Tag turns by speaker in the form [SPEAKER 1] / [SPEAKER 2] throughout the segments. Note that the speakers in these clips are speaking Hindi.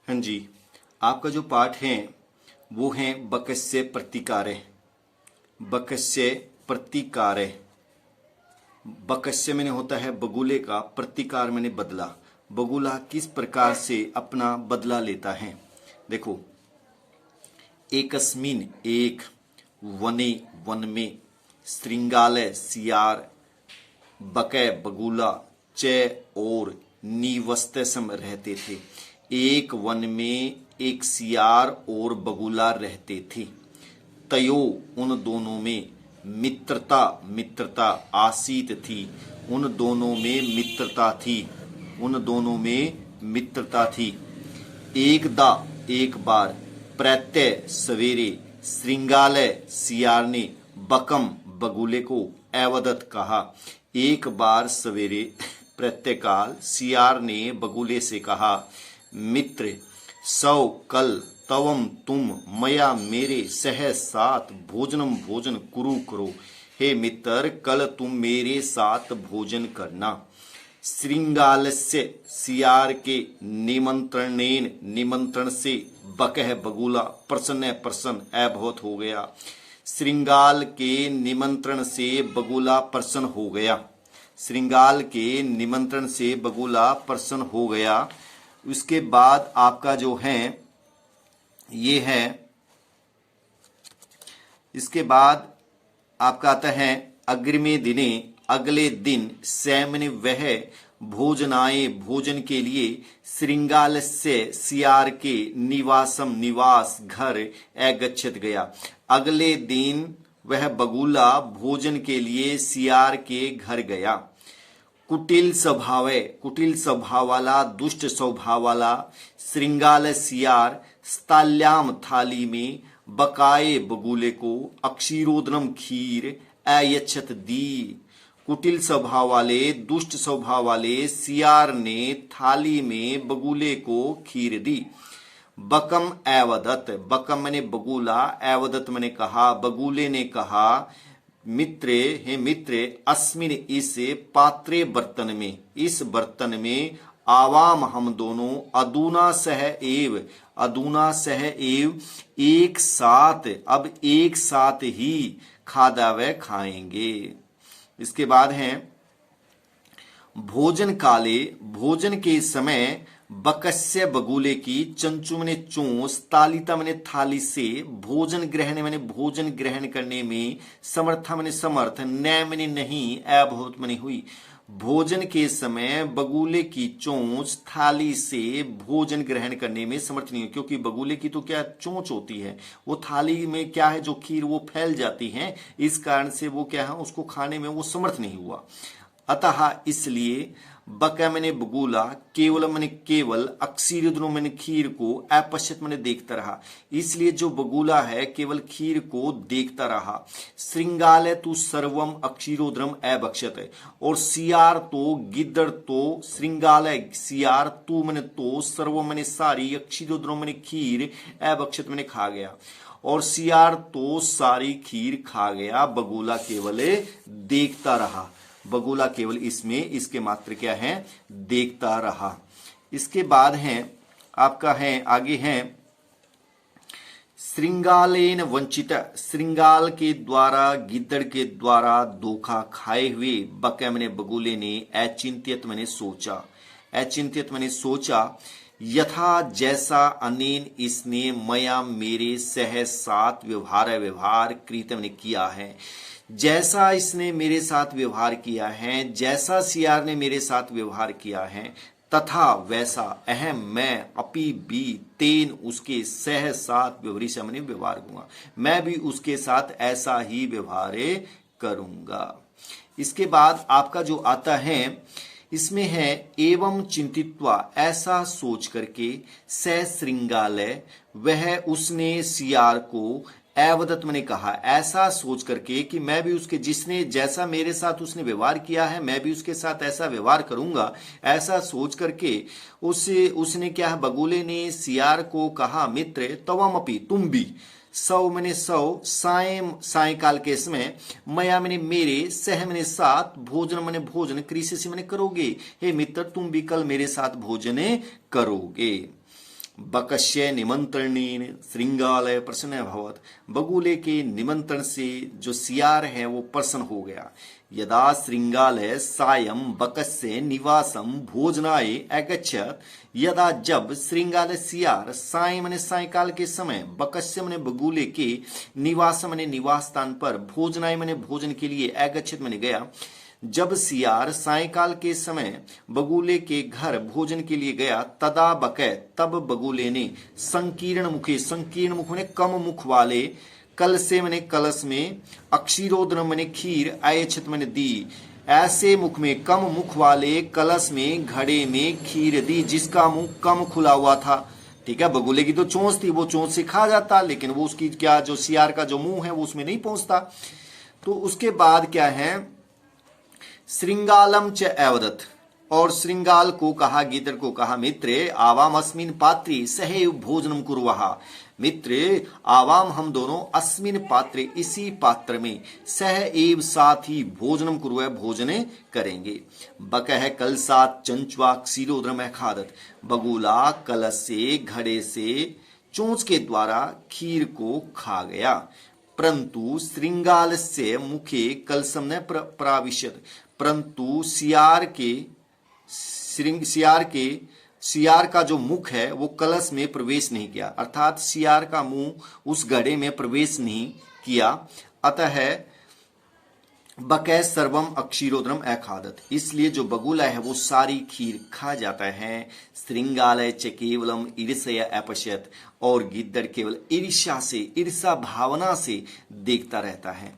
[SPEAKER 1] हाँ जी, आपका जो पाठ है वो है बकस्य प्रतिकारे। बकस्य प्रतिकारे, बकस्य मैंने होता है बगुले का, प्रतिकार मैंने बदला। बगुला किस प्रकार से अपना बदला लेता है, देखो। एकस्मिन एक, वने वन में, श्रृंगालय सियार, बकै बगुला, च और निवस्तसम रहते थे। एक वन में एक सियार और बगुला रहते थे। तयो उन दोनों में मित्रता मित्रता आसीत थी। उन दोनों में मित्रता थी। उन दोनों में मित्रता थी। एकदा एक बार, प्रत्यय सवेरे, श्रृंगालय सियार ने बकम बगुले को एवदत कहा। एक बार सवेरे प्रत्यकाल सियार ने बगुले से कहा, मित्र सौ कल तवम तुम मया मेरे सह साथ भोजनम भोजन कुरु करो। हे मित्र, कल तुम मेरे साथ भोजन करना। श्रृंगालस्य सियार के निमंत्रणेन निमंत्रण से बकह बगुला प्रसन्न प्रसन्न अभवत हो गया। श्रृंगाल के निमंत्रण से बगुला प्रसन्न हो गया। श्रृंगाल के निमंत्रण से बगुला प्रसन्न हो गया। उसके बाद आपका जो है ये है, इसके बाद आपका आता है अग्रिमे दिने, अगले दिन, सैमने वह भोजनाए भोजन के लिए श्रृंगाल से सियार के निवासम निवास घर अगच्छत गया। अगले दिन वह बगुला भोजन के लिए सियार के घर गया। कुटिल स्वभाव, कुटिल स्वभाव वाला, दुष्ट स्वभाव वाला श्रृंगाल सियार स्थाल्याम थाली में बकाए बगुले को अक्षीरोदनम खीर अयच्छत दी। कुटिल स्वभाव वाले, दुष्ट स्वभाव वाले सियार ने थाली में बगुले को खीर दी। बकम एवदत, बकम मैंने बगुला, एवदत मैंने कहा, बगुले ने कहा, मित्रे हे मित्र, अस्मिन इस पात्रे बर्तन में, इस बर्तन में, आवाम हम दोनों, अदूना सह एव, अदूना सह एव, एक साथ, अब एक साथ ही खादा व खाएंगे। इसके बाद है भोजन काले, भोजन के समय, बकस्य बगुले की चंचु मैंने चोंच, तालिता मैंने थाली से, भोजन ग्रहण मैंने भोजन ग्रहण करने में, समर्था मैंने समर्थ, न मैंने नहीं, अभूत मैंने हुई। भोजन के समय बगुले की चोंच थाली से भोजन ग्रहण करने में समर्थ नहीं है, क्योंकि बगुले की तो क्या चोंच होती है, वो थाली में क्या है जो खीर वो फैल जाती है, इस कारण से वो क्या है उसको खाने में वो समर्थ नहीं हुआ। अतः इसलिए बक मैंने बगुला, केवल मैंने केवल, अक्षीरोदनो मैंने खीर को, अपश्यत मैंने देखता रहा, इसलिए जो बगुला है केवल खीर को देखता रहा। श्रृंगालय तू सर्वम अक्षीरोदनम अभक्षत, और सियार तो, गिद्दड़ तो, श्रृंगालय सियार तू मैंने तो, सर्वम मैंने सारी, अक्षीरोदनो मैंने खीर, अभक्षत मैंने खा गया। और सियार तो सारी खीर खा गया, बगुला केवल देखता रहा। बगुला केवल इसमें, इसके मात्र क्या है, देखता रहा। इसके बाद है आपका है आगे है श्रृंगालेन वंचित, श्रृंगाल के द्वारा, गिद्दड़ के द्वारा धोखा खाए हुए बके मैंने बगुले ने अचिंत्यत मैंने सोचा, अचिंत्यत मैंने सोचा, यथा जैसा अनेन इसने मया मेरे सह साथ व्यवहार कृत मैंने किया है, जैसा इसने मेरे साथ व्यवहार किया है, जैसा सियार ने मेरे साथ व्यवहार किया है, तथा वैसा अहम मैं अपी भी तेन उसके सह साथ व्यवहारी से मैंने व्यवहार करूंगा, मैं भी उसके साथ ऐसा ही व्यवहार करूंगा। इसके बाद आपका जो आता है इसमें है एवं चिंतित्वा, ऐसा सोच करके, स श्रृंगालय, वह उसने सियार को, एवदत मैंने कहा, ऐसा सोच करके कि मैं भी उसके, जिसने जैसा मेरे साथ उसने व्यवहार किया है मैं भी उसके साथ ऐसा व्यवहार करूंगा, ऐसा सोच करके उसने क्या है, बगुले ने सियार को कहा, मित्र तवम अपि, तुम भी, सौ मैंने सौ, सायकाल के समय, मया मैंने मेरे, सह मैंने साथ, भोजन मैंने भोजन, कृषि से मैंने करोगे, हे मित्र तुम भी कल मेरे साथ भोजन करोगे। बकस्य निमंत्रणेन श्रृंगालय प्रसन्न भवत। बगुले के निमंत्रण से जो सियार है वो प्रसन्न हो गया। यदा श्रृंगालय सायं बकस्य निवासम भोजनाय अगच्छत। यदा जब श्रृंगालय सियार साय मने सायकाल के समय बकस्य मने बगुले के निवास मने निवास स्थान पर भोजनाय मने भोजन के लिए अगच्छत मने गया। जब सियार सायकाल के समय बगुले के घर भोजन के लिए गया, तदा बकै तब बगुले ने संकीर्ण मुख में कम मुख वाले कलसे मने कलश में अक्षीरोद्र मने खीर आयछत मने दी। ऐसे मुख में कम मुख वाले कलश में घड़े में खीर दी जिसका मुंह कम खुला हुआ था। ठीक है, बगुले की तो चोंच थी, वो चोंच से खा जाता, लेकिन वो उसकी क्या जो सियार का जो मुंह है वो उसमें नहीं पहुंचता। तो उसके बाद क्या है, श्रृंगालम च अवदत, और श्रृंगाल को कहा, गीदड़ को कहा, मित्रे आवाम अस्मिन पात्रे सहैव भोजनम कुर्वहा। मित्र आवाम हम दोनों अस्मिन पात्रे इसी पात्र में सह एव साथ ही भोजनम कुर्वह भोजने करेंगे। बकह कल साथ चंचुआ क्षीरोद्रम खादत। बगुला कलश से घड़े से चोंच के द्वारा खीर को खा गया। परंतु श्रृंगाल से मुखे कलसम न प्राविशत। परंतु सियार का जो मुख है वो कलश में प्रवेश नहीं किया, अर्थात सियार का मुंह उस घड़े में प्रवेश नहीं किया। अतः बकै सर्वम अक्षीरोद्रम अखादत, इसलिए जो बगुला है वो सारी खीर खा जाता है। श्रृंगालय च केवलम ईर्ष्या अपश्यत, और गिद्दड़ केवल ईर्ष्या भावना से देखता रहता है।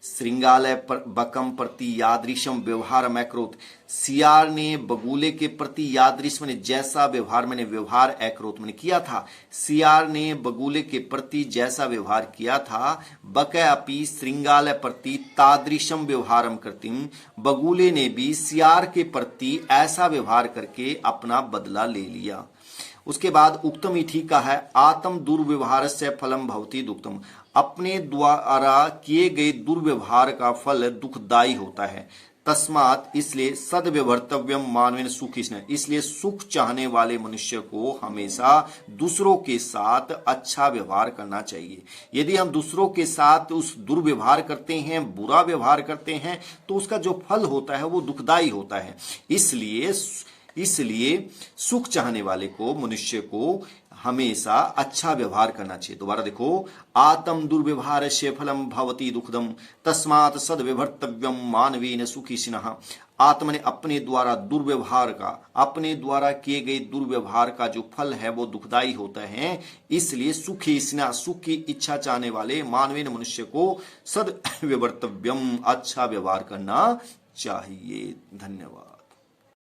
[SPEAKER 1] श्रृंगालय पर बकम प्रति यादृशम व्यवहार मैक्रोत, सियार ने बगुले के प्रति यादृश मैंने जैसा व्यवहार मैंने व्यवहार एक्रोत मैंने किया था, सियार ने बगुले के प्रति जैसा व्यवहार किया था। बकै अपि श्रृंगालय प्रति तादृशम व्यवहारम करतिम, बगुले ने भी सियार के प्रति ऐसा व्यवहार करके अपना बदला ले लिया। उसके बाद उक्तम ही ठीक है, आत्म दुर्व्यवहार से फलम भवती दुक्तम, अपने द्वारा किए गए दुर्व्यवहार का फल दुखदायी होता है। तस्मात इसलिए सद्व्यवर्तव्यम मानवेन सुखिष्ण, इसलिए सुख चाहने वाले मनुष्य को हमेशा दूसरों के साथ अच्छा व्यवहार करना चाहिए। यदि हम दूसरों के साथ उस दुर्व्यवहार करते हैं, बुरा व्यवहार करते हैं, तो उसका जो फल होता है वो दुखदायी होता है। इसलिए सुख चाहने वाले को, मनुष्य को हमेशा अच्छा व्यवहार करना चाहिए। दोबारा देखो, आत्म दुर्व्यवहार से फलम भवती दुखदम, तस्मात् सद्व्यवर्तव्यम मानवेन सुखिष्णः। आत्मा ने अपने द्वारा दुर्व्यवहार का, अपने द्वारा किए गए दुर्व्यवहार का जो फल है वो दुखदायी होता है। इसलिए सुखिष्णा, सुख की इच्छा चाहने वाले मानवेन मनुष्य को सद्व्यवर्तव्यम, अच्छा व्यवहार करना चाहिए। धन्यवाद।